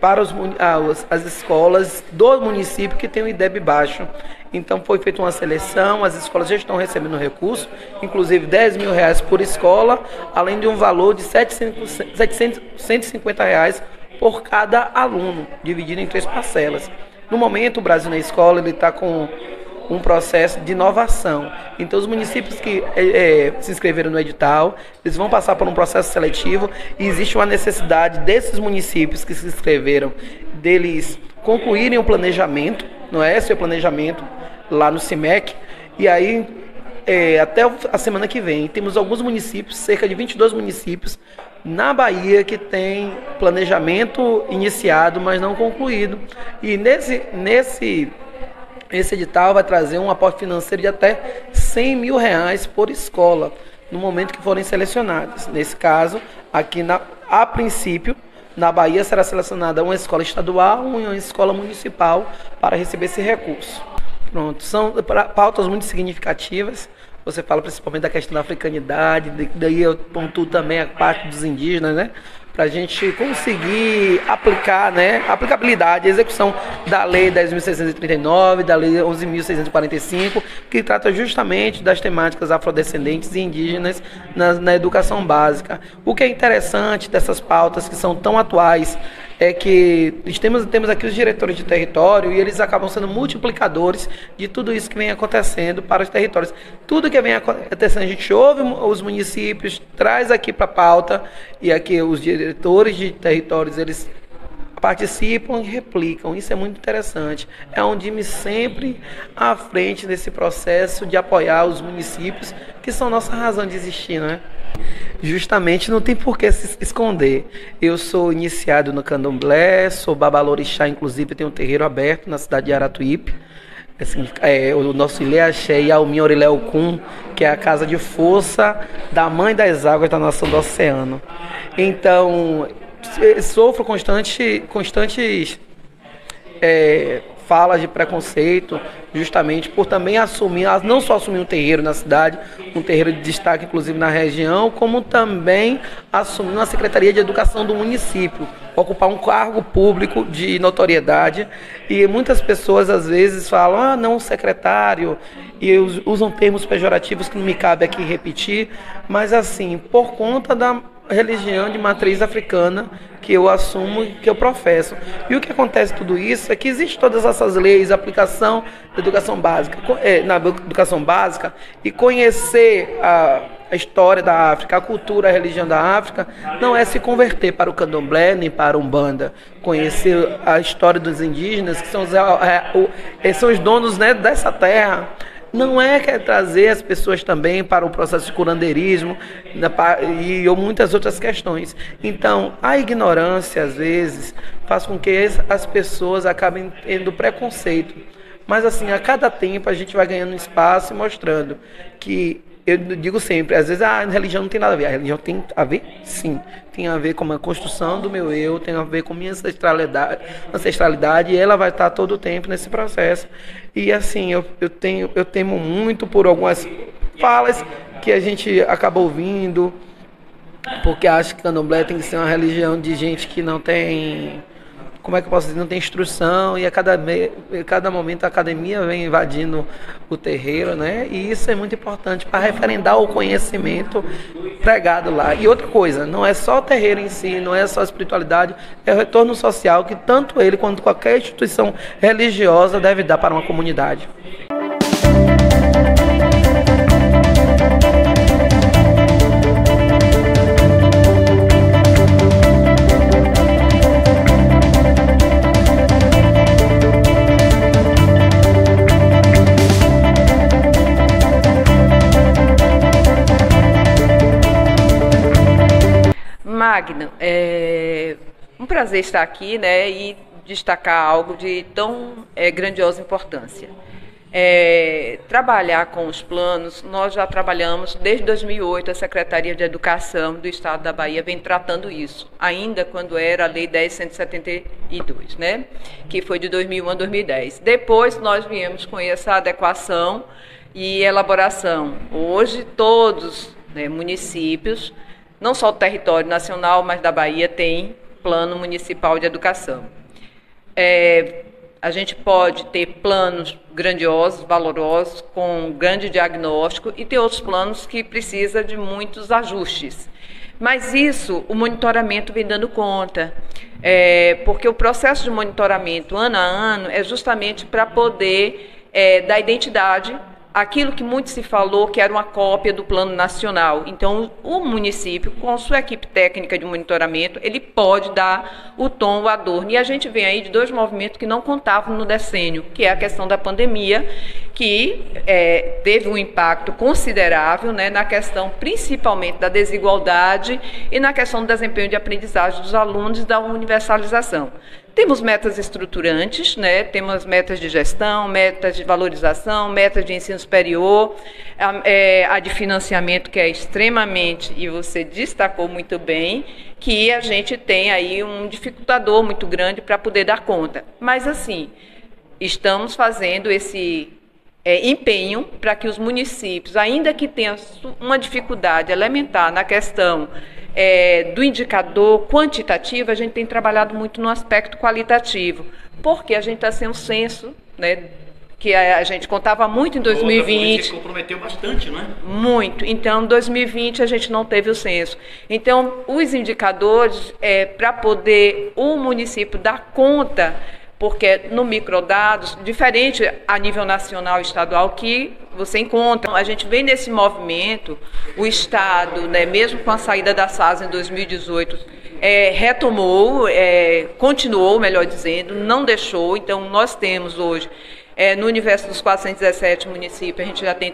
para as escolas do município que tem o IDEB baixo. Então foi feita uma seleção, as escolas já estão recebendo recurso, inclusive R$10 mil por escola, além de um valor de R$150 por cada aluno, dividido em 3 parcelas. No momento, o Brasil na Escola está com um processo de inovação. Então, os municípios que se inscreveram no edital, eles vão passar por um processo seletivo e existe uma necessidade desses municípios que se inscreveram, deles concluírem o planejamento, não é? Seu planejamento lá no CIMEC, e aí até a semana que vem temos alguns municípios, cerca de 22 municípios na Bahia que tem planejamento iniciado, mas não concluído. E esse edital vai trazer um aporte financeiro de até R$100 mil por escola, no momento que forem selecionadas. Nesse caso, aqui a princípio, na Bahia será selecionada uma escola estadual e uma escola municipal para receber esse recurso. Pronto, são pautas muito significativas. Você fala principalmente da questão da africanidade, daí eu pontuo também a parte dos indígenas, né? para a gente conseguir aplicar, né, a aplicabilidade, a execução da Lei 10.639, da Lei 11.645, que trata justamente das temáticas afrodescendentes e indígenas na educação básica. O que é interessante dessas pautas que são tão atuais é que temos aqui os diretores de território e eles acabam sendo multiplicadores de tudo isso que vem acontecendo para os territórios. Tudo que vem acontecendo, a gente ouve os municípios, traz aqui para a pauta, e aqui os diretores de territórios, eles participam e replicam. Isso é muito interessante. É um time sempre à frente desse processo de apoiar os municípios, que são nossa razão de existir, né? Justamente, não tem por que se esconder. Eu sou iniciado no candomblé, sou babalorixá, inclusive tenho um terreiro aberto na cidade de Aratuípe. Assim, o nosso Ilê Axé e Almin Oriléu Kun, que é a casa de força da mãe das águas da nação do oceano. Então, sofro constantes falas de preconceito, justamente por também assumir, não só assumir um terreiro na cidade, um terreiro de destaque inclusive na região, como também assumir uma secretaria de educação do município, ocupar um cargo público de notoriedade. E muitas pessoas às vezes falam, não, secretário, e usam termos pejorativos que não me cabe aqui repetir, mas assim, por conta da religião de matriz africana que eu assumo e que eu professo. E o que acontece tudo isso é que existem todas essas leis, aplicação da educação básica, na educação básica, e conhecer a história da África, a cultura, a religião da África, não é se converter para o candomblé nem para a umbanda. Conhecer a história dos indígenas, que são os donos, né, dessa terra. Não é que é trazer as pessoas também para o processo de curandeirismo e muitas outras questões. Então, a ignorância, às vezes, faz com que as pessoas acabem tendo preconceito. Mas, assim, a cada tempo a gente vai ganhando espaço e mostrando que, eu digo sempre, às vezes a religião não tem nada a ver. A religião tem a ver? Sim. Tem a ver com a construção do meu eu, tem a ver com minha ancestralidade, e ela vai estar todo o tempo nesse processo. E assim, eu temo muito por algumas falas que a gente acaba ouvindo, porque acho que candomblé tem que ser uma religião de gente que não tem, como é que eu posso dizer, não tem instrução, e a cada momento a academia vem invadindo o terreiro, né? E isso é muito importante para referendar o conhecimento pregado lá. E outra coisa, não é só o terreiro em si, não é só a espiritualidade, é o retorno social que tanto ele quanto qualquer instituição religiosa deve dar para uma comunidade. Magno, é um prazer estar aqui, né, e destacar algo de tão grandiosa importância. Trabalhar com os planos, nós já trabalhamos desde 2008, a Secretaria de Educação do Estado da Bahia vem tratando isso, ainda quando era a Lei 10.172, né, que foi de 2001 a 2010. Depois nós viemos com essa adequação e elaboração. Hoje todos, né, municípios, não só o território nacional, mas da Bahia, tem plano municipal de educação. A gente pode ter planos grandiosos, valorosos, com grande diagnóstico, e ter outros planos que precisam de muitos ajustes. Mas isso, o monitoramento vem dando conta, porque o processo de monitoramento, ano a ano, é justamente para poder dar identidade aquilo que muito se falou que era uma cópia do Plano Nacional. Então, o município, com sua equipe técnica de monitoramento, ele pode dar o tom, o adorno. E a gente vem aí de dois movimentos que não contavam no decênio, que é a questão da pandemia, que teve um impacto considerável, né, na questão principalmente da desigualdade e na questão do desempenho de aprendizagem dos alunos e da universalização. Temos metas estruturantes, né? Temos metas de gestão, metas de valorização, metas de ensino superior, a de financiamento, que é extremamente, e você destacou muito bem, que a gente tem aí um dificultador muito grande para poder dar conta. Mas, assim, estamos fazendo esse empenho para que os municípios, ainda que tenham uma dificuldade elementar na questão do indicador quantitativo, a gente tem trabalhado muito no aspecto qualitativo, porque a gente está sem um censo, né, que a gente contava muito em 2020. Se comprometeu bastante, não é? Muito. Então, em 2020 a gente não teve o censo. Então, os indicadores, para poder o município dar conta, porque no microdados, diferente a nível nacional e estadual, que você encontra. A gente vem nesse movimento, o Estado, né, mesmo com a saída da SAS em 2018, retomou, continuou, melhor dizendo, não deixou. Então, nós temos hoje, no universo dos 417 municípios, a gente já tem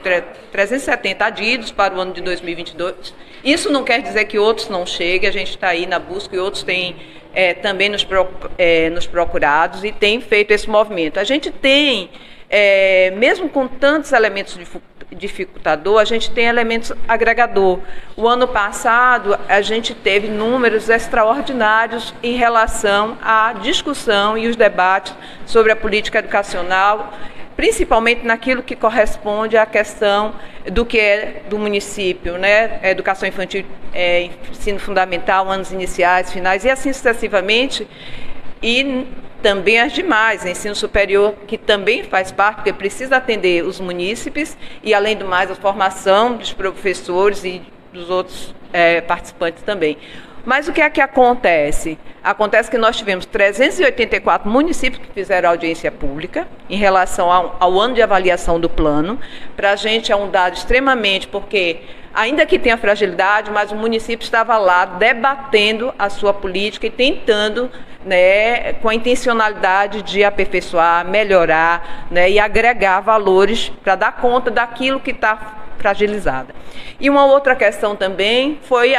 370 adidos para o ano de 2022. Isso não quer dizer que outros não cheguem, a gente está aí na busca e outros têm também nos procurados e tem feito esse movimento. A gente tem, mesmo com tantos elementos dificultador, a gente tem elementos agregador. O ano passado, a gente teve números extraordinários em relação à discussão e os debates sobre a política educacional, principalmente naquilo que corresponde à questão do que é do município, né? Educação infantil, ensino fundamental, anos iniciais, finais e assim sucessivamente. E também as demais, ensino superior, que também faz parte, porque precisa atender os munícipes e, além do mais, a formação dos professores e dos outros participantes também. Mas o que é que acontece? Acontece que nós tivemos 384 municípios que fizeram audiência pública em relação ao ano de avaliação do plano. Para a gente é um dado extremamente, porque ainda que tenha fragilidade, mas o município estava lá debatendo a sua política e tentando, né, com a intencionalidade de aperfeiçoar, melhorar, né, e agregar valores para dar conta daquilo que está fragilizada. E uma outra questão também foi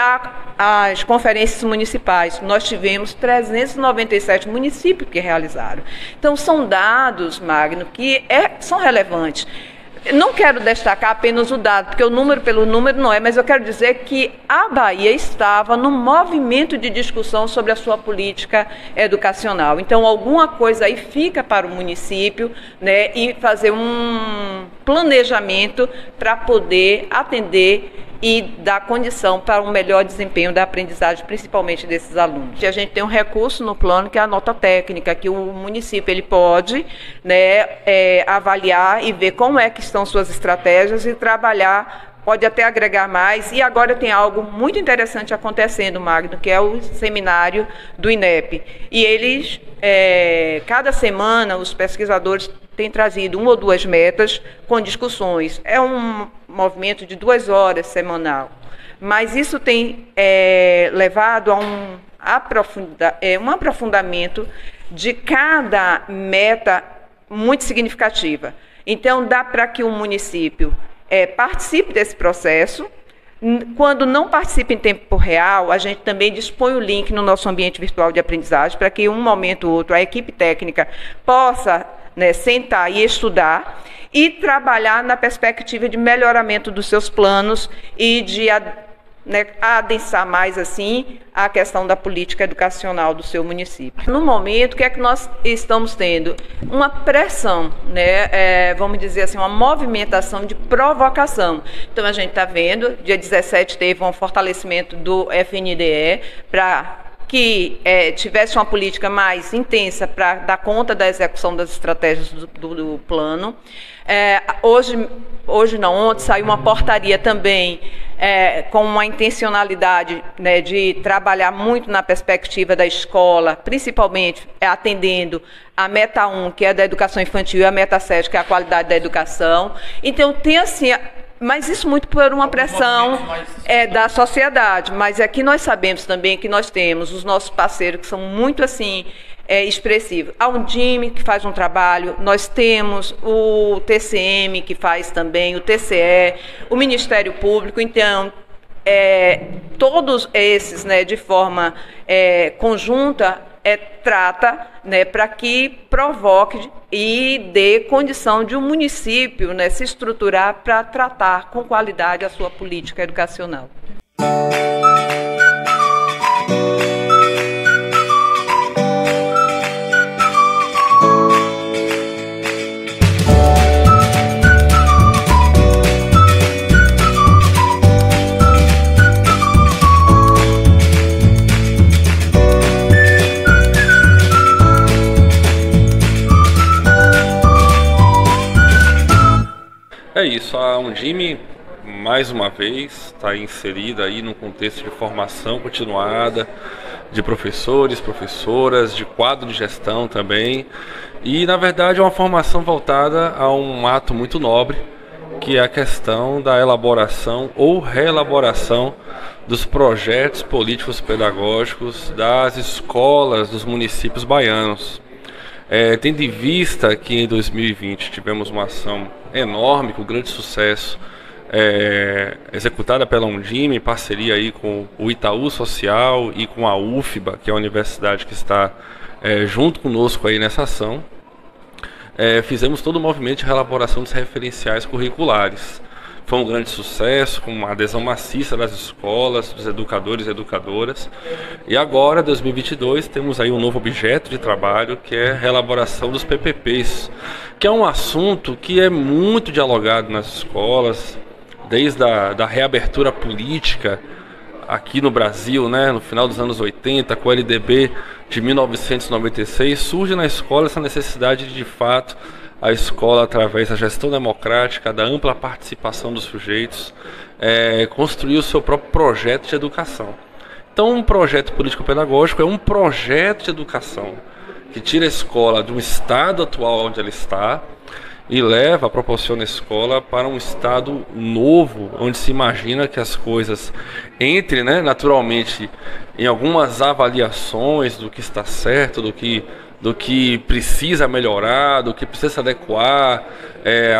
as conferências municipais. Nós tivemos 397 municípios que realizaram. Então, são dados, Magno, que são relevantes. Não quero destacar apenas o dado, porque o número pelo número não é, mas eu quero dizer que a Bahia estava no movimento de discussão sobre a sua política educacional. Então, alguma coisa aí fica para o município, né, e fazer um planejamento para poder atender e dar condição para um melhor desempenho da aprendizagem, principalmente desses alunos. E a gente tem um recurso no plano que é a nota técnica, que o município ele pode, né, avaliar e ver como é que estão suas estratégias e trabalhar, pode até agregar mais. E agora tem algo muito interessante acontecendo, Magno, que é o seminário do INEP. E eles, cada semana, os pesquisadores têm trazido 1 ou 2 metas com discussões. É um movimento de 2 horas semanal. Mas isso tem levado a um aprofundamento de cada meta muito significativa. Então, dá para que o município participe desse processo. Quando não participa em tempo real, a gente também dispõe o link no nosso ambiente virtual de aprendizagem para que, em um momento ou outro, a equipe técnica possa, né, sentar e estudar e trabalhar na perspectiva de melhoramento dos seus planos e de, né, adensar mais assim a questão da política educacional do seu município. No momento, o que é que nós estamos tendo? Uma pressão, né, vamos dizer assim, uma movimentação de provocação. Então a gente está vendo, dia 17 teve um fortalecimento do FNDE para que tivesse uma política mais intensa para dar conta da execução das estratégias do plano. Ontem saiu uma portaria também com uma intencionalidade, né, de trabalhar muito na perspectiva da escola, principalmente atendendo a meta 1, que é da educação infantil, e a meta 7, que é a qualidade da educação. Então, tem assim... Mas isso muito por uma pressão da sociedade. Mas aqui nós sabemos também que nós temos os nossos parceiros que são muito assim expressivos. A Undime, que faz um trabalho, nós temos o TCM, que faz também, o TCE, o Ministério Público. Então, todos esses, né, de forma conjunta, trata, né, para que provoque e dê condição de um município, né, se estruturar para tratar com qualidade a sua política educacional. isso. A Undime, mais uma vez, está inserida aí num contexto de formação continuada de professores, professoras, de quadro de gestão também. E, na verdade, é uma formação voltada a um ato muito nobre, que é a questão da elaboração ou reelaboração dos projetos políticos pedagógicos das escolas dos municípios baianos. Tendo em vista que em 2020 tivemos uma ação enorme, com grande sucesso, executada pela Undime, em parceria aí com o Itaú Social e com a UFBA, que é a universidade que está junto conosco aí nessa ação. Fizemos todo o movimento de reelaboração dos referenciais curriculares. Foi um grande sucesso, com uma adesão maciça das escolas, dos educadores e educadoras. E agora, 2022, temos aí um novo objeto de trabalho, que é a reelaboração dos PPPs, que é um assunto que é muito dialogado nas escolas, desde a reabertura política aqui no Brasil, né, no final dos anos 80, com o LDB de 1996, surge na escola essa necessidade de fato, a escola, através da gestão democrática, da ampla participação dos sujeitos, construir o seu próprio projeto de educação. Então, um projeto político-pedagógico é um projeto de educação que tira a escola de um estado atual onde ela está e proporciona a escola para um estado novo, onde se imagina que as coisas entrem, né, naturalmente em algumas avaliações do que está certo, do que precisa melhorar, do que precisa se adequar,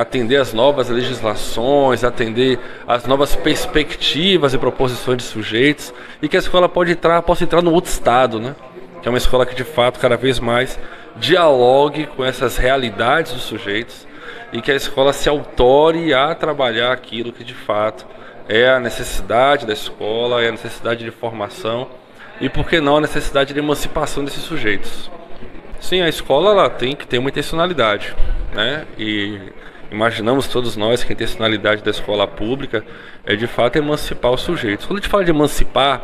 atender às novas legislações, atender às novas perspectivas e proposições de sujeitos, e que a escola possa entrar no outro estado, né? Que é uma escola que de fato cada vez mais dialogue com essas realidades dos sujeitos e que a escola se autore a trabalhar aquilo que de fato é a necessidade da escola, é a necessidade de formação e, por que não, a necessidade de emancipação desses sujeitos. Sim, a escola ela tem que ter uma intencionalidade, né? E imaginamos todos nós que a intencionalidade da escola pública é de fato emancipar os sujeitos. Quando a gente fala de emancipar,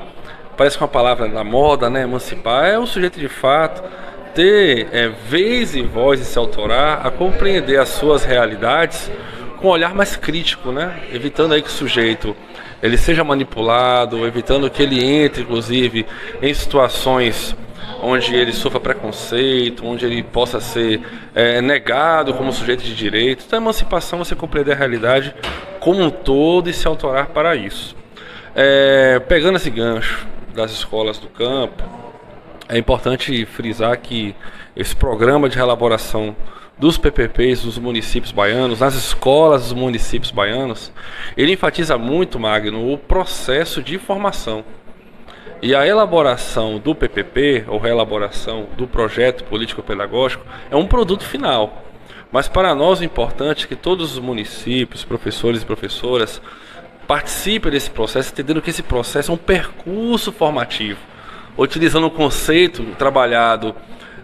parece que uma palavra da moda, né? Emancipar é o sujeito de fato ter vez e voz e se autorar a compreender as suas realidades com um olhar mais crítico, né? Evitando aí que o sujeito ele seja manipulado, evitando que ele entre, inclusive, em situações onde ele sofra preconceito, onde ele possa ser negado como sujeito de direito. Então, a emancipação é você compreender a realidade como um todo e se autorar para isso. Pegando esse gancho das escolas do campo, é importante frisar que esse programa de reelaboração dos PPPs dos municípios baianos, nas escolas dos municípios baianos, ele enfatiza muito, Magno, o processo de formação. E a elaboração do PPP, ou reelaboração do projeto político-pedagógico, é um produto final. Mas para nós é importante que todos os municípios, professores e professoras, participem desse processo, entendendo que esse processo é um percurso formativo, utilizando um conceito trabalhado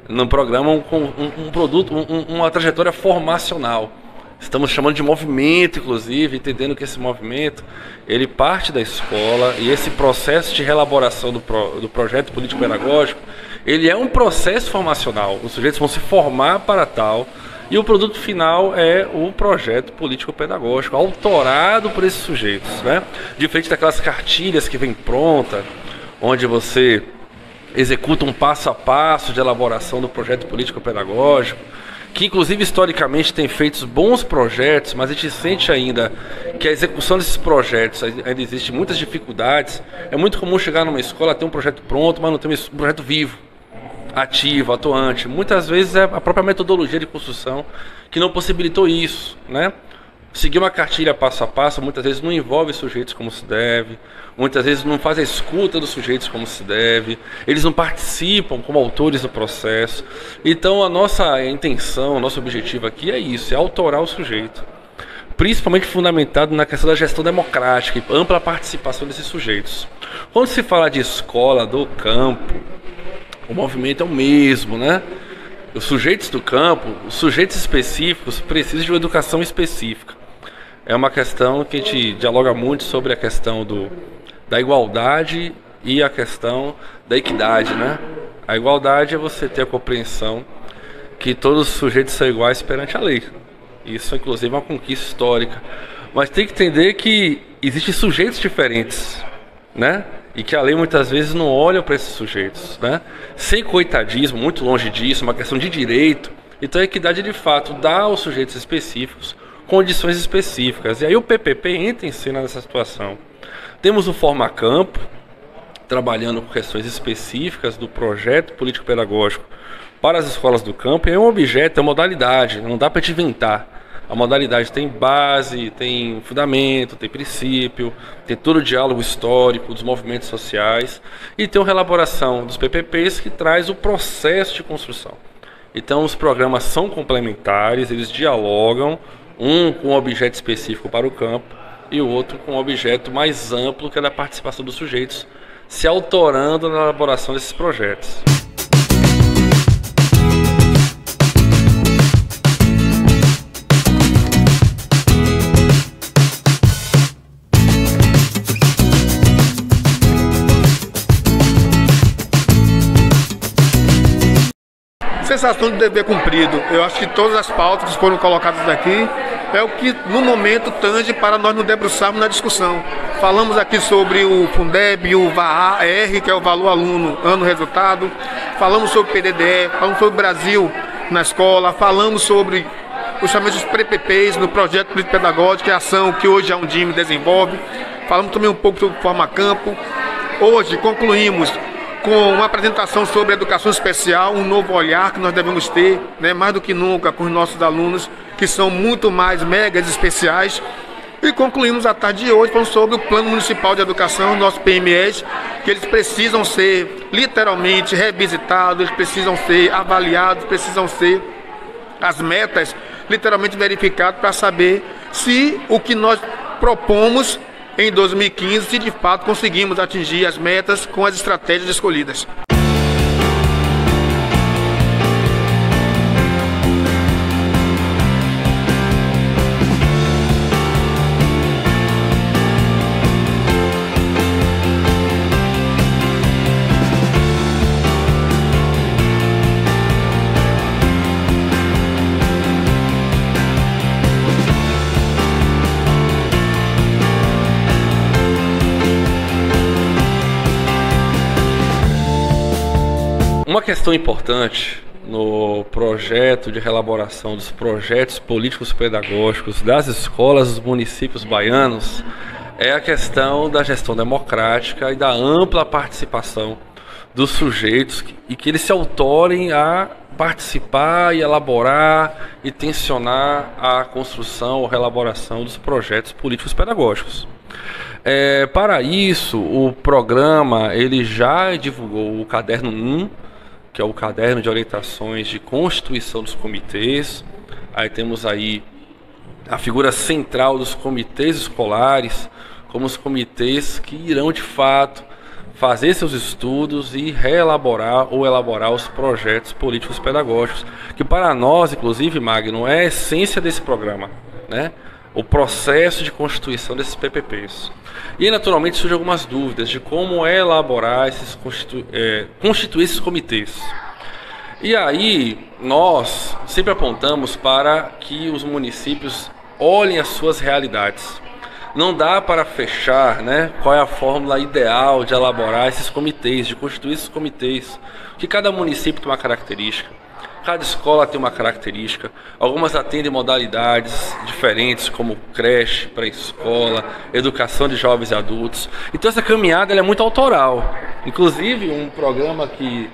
no programa, um produto, uma trajetória formacional. Estamos chamando de movimento, inclusive, entendendo que esse movimento ele parte da escola e esse processo de reelaboração do projeto político-pedagógico, ele é um processo formacional. Os sujeitos vão se formar para tal e o produto final é o projeto político-pedagógico, autorado por esses sujeitos, né? Diferente daquelas cartilhas que vem pronta, onde você executa um passo a passo de elaboração do projeto político-pedagógico, que inclusive historicamente tem feito bons projetos, mas a gente sente ainda que a execução desses projetos ainda existe muitas dificuldades. É muito comum chegar numa escola, ter um projeto pronto, mas não ter um projeto vivo, ativo, atuante. Muitas vezes é a própria metodologia de construção que não possibilitou isso, né? Seguir uma cartilha passo a passo muitas vezes não envolve sujeitos como se deve, muitas vezes não faz a escuta dos sujeitos como se deve, eles não participam como autores do processo. Então a nossa intenção, o nosso objetivo aqui é isso, é autorar o sujeito, principalmente fundamentado na questão da gestão democrática e ampla participação desses sujeitos. Quando se fala de escola do campo, o movimento é o mesmo, né? Os sujeitos do campo, os sujeitos específicos precisam de uma educação específica. É uma questão que a gente dialoga muito sobre a questão da igualdade e a questão da equidade, né? A igualdade é você ter a compreensão que todos os sujeitos são iguais perante a lei. Isso, inclusive, é uma conquista histórica. Mas tem que entender que existem sujeitos diferentes, né? E que a lei muitas vezes não olha para esses sujeitos, né? Sem coitadismo, muito longe disso, uma questão de direito. Então a equidade de fato dá aos sujeitos específicos condições específicas. E aí o PPP entra em cena nessa situação. Temos o Formacampo, trabalhando com questões específicas do projeto político-pedagógico para as escolas do campo. E é um objeto, é uma modalidade, não dá para te inventar. A modalidade tem base, tem fundamento, tem princípio, tem todo o diálogo histórico dos movimentos sociais e tem uma elaboração dos PPPs que traz o processo de construção. Então os programas são complementares, eles dialogam, um com um objeto específico para o campo e o outro com um objeto mais amplo, que é da participação dos sujeitos, se autorando na elaboração desses projetos. Sensação de dever cumprido. Eu acho que todas as pautas que foram colocadas aqui é o que no momento tange para nós nos debruçarmos na discussão. Falamos aqui sobre o Fundeb, o VAR, que é o valor aluno, ano resultado. Falamos sobre o PDDE, falamos sobre o Brasil na escola, falamos sobre justamente os PPPs no projeto político pedagógico, que é a ação que hoje a Undime desenvolve. Falamos também um pouco sobre o Formacampo. Hoje concluímos com uma apresentação sobre educação especial, um novo olhar que nós devemos ter, né, mais do que nunca, com os nossos alunos, que são muito mais megas especiais. E concluímos a tarde de hoje falando sobre o Plano Municipal de Educação, nosso PMS, que eles precisam ser literalmente revisitados, eles precisam ser avaliados, precisam ser as metas literalmente verificadas para saber se o que nós propomos em 2015, se de fato conseguimos atingir as metas com as estratégias escolhidas. Uma questão importante no projeto de reelaboração dos projetos políticos pedagógicos das escolas dos municípios baianos é a questão da gestão democrática e da ampla participação dos sujeitos e que eles se autorem a participar e elaborar e tensionar a construção ou reelaboração dos projetos políticos pedagógicos. Para isso, o programa ele já divulgou o Caderno 1, que é o caderno de orientações de constituição dos comitês. Aí temos aí a figura central dos comitês escolares, como os comitês que irão de fato fazer seus estudos e reelaborar ou elaborar os projetos políticos pedagógicos, que para nós, inclusive, Magno, é a essência desse programa, né? O processo de constituição desses PPPs. E aí, naturalmente, surgem algumas dúvidas de como elaborar constituir esses comitês. E aí, nós sempre apontamos para que os municípios olhem as suas realidades. Não dá para fechar, né, qual é a fórmula ideal de elaborar esses comitês, de constituir esses comitês, que cada município tem uma característica. Cada escola tem uma característica, algumas atendem modalidades diferentes, como creche, pré-escola, educação de jovens e adultos. Então essa caminhada ela é muito autoral. Inclusive um programa que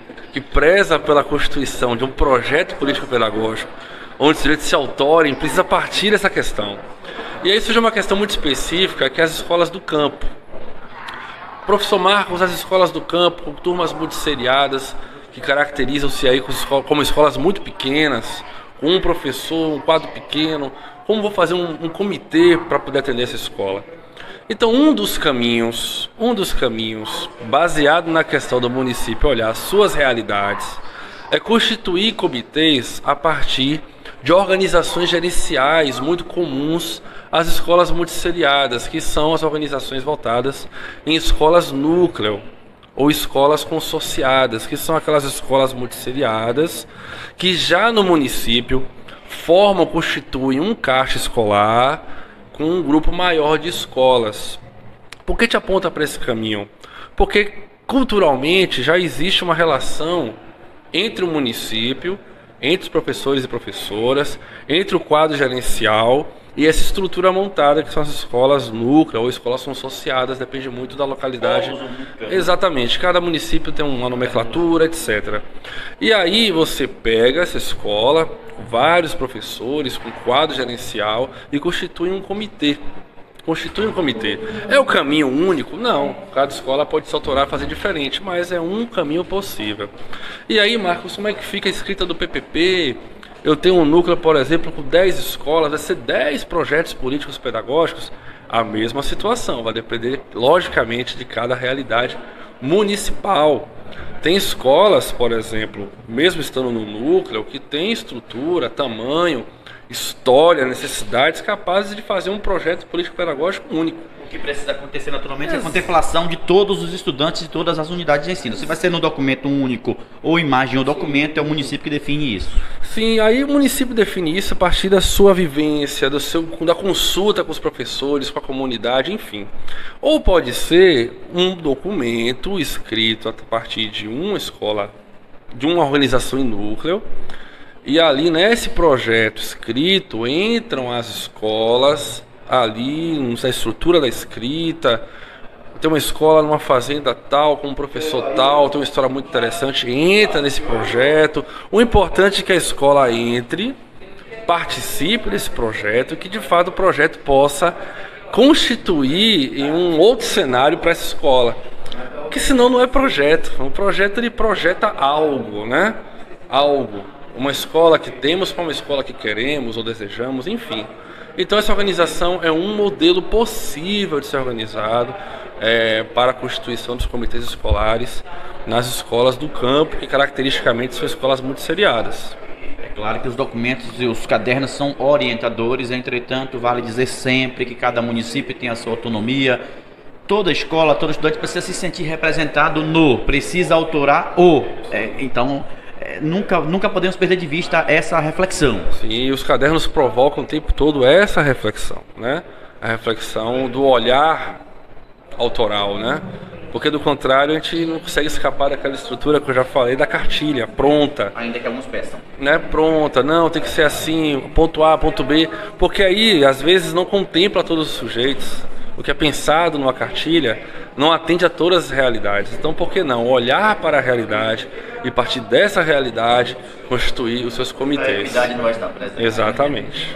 preza pela constituição de um projeto político-pedagógico, onde os sujeitos se autorem, precisa partir dessa questão. E aí surge uma questão muito específica, que é as escolas do campo. Professor Marcos, as escolas do campo, com turmas multisseriadas, que caracterizam-se aí como escolas muito pequenas, com um professor, um quadro pequeno. Como vou fazer um comitê para poder atender essa escola? Então, um dos caminhos, baseado na questão do município olhar as suas realidades, é constituir comitês a partir de organizações gerenciais muito comuns às escolas multisseriadas, que são as organizações voltadas em escolas núcleo, ou escolas consorciadas, que são aquelas escolas multisseriadas que já no município constituem um caixa escolar com um grupo maior de escolas. Por que te aponta para esse caminho? Porque culturalmente já existe uma relação entre o município, entre os professores e professoras, entre o quadro gerencial e essa estrutura montada que são as escolas núcleo ou escolas consociadas, depende muito da localidade. Exatamente, cada município tem uma nomenclatura, etc. E aí você pega essa escola, vários professores com quadro gerencial e constitui um comitê. É o caminho único? Não, cada escola pode se autorar e fazer diferente, mas é um caminho possível. E aí, Marcos, como é que fica a escrita do PPP? Eu tenho um núcleo, por exemplo, com 10 escolas, vai ser 10 projetos políticos pedagógicos, a mesma situação, vai depender, logicamente, de cada realidade municipal. Tem escolas, por exemplo, mesmo estando no núcleo, que tem estrutura, tamanho, história, necessidades capazes de fazer um projeto político-pedagógico único. O que precisa acontecer naturalmente é a contemplação de todos os estudantes de todas as unidades de ensino. Se vai ser no documento único ou imagem ou documento, é o município que define isso. Sim, aí o município define isso a partir da sua vivência, da consulta com os professores, com a comunidade, enfim. Ou pode ser um documento escrito a partir de uma escola, de uma organização em núcleo, e ali nesse projeto escrito entram as escolas, ali na estrutura da escrita, tem uma escola numa fazenda tal, com um professor tal, tem uma história muito interessante, entra nesse projeto. O importante é que a escola entre, participe desse projeto, que de fato o projeto possa constituir em um outro cenário para essa escola. Porque senão não é projeto. Um projeto ele projeta algo, né? Algo. Uma escola que temos para uma escola que queremos ou desejamos, enfim. Então essa organização é um modelo possível de ser organizado para a constituição dos comitês escolares nas escolas do campo, que caracteristicamente são escolas muito seriadas. É claro que os documentos e os cadernos são orientadores, entretanto, vale dizer sempre que cada município tem a sua autonomia. Toda escola, todo estudante precisa se sentir representado precisa autorar então... Nunca podemos perder de vista essa reflexão. Sim, os cadernos provocam o tempo todo essa reflexão, né? A reflexão do olhar autoral, né? Porque do contrário a gente não consegue escapar daquela estrutura que eu já falei, da cartilha pronta. Ainda que alguns peçam. Né? Pronta, não, tem que ser assim, ponto A, ponto B, porque aí às vezes não contempla todos os sujeitos. O que é pensado numa cartilha não atende a todas as realidades. Então, por que não olhar para a realidade e, a partir dessa realidade, constituir os seus comitês? A realidade não vai estar presente. Exatamente.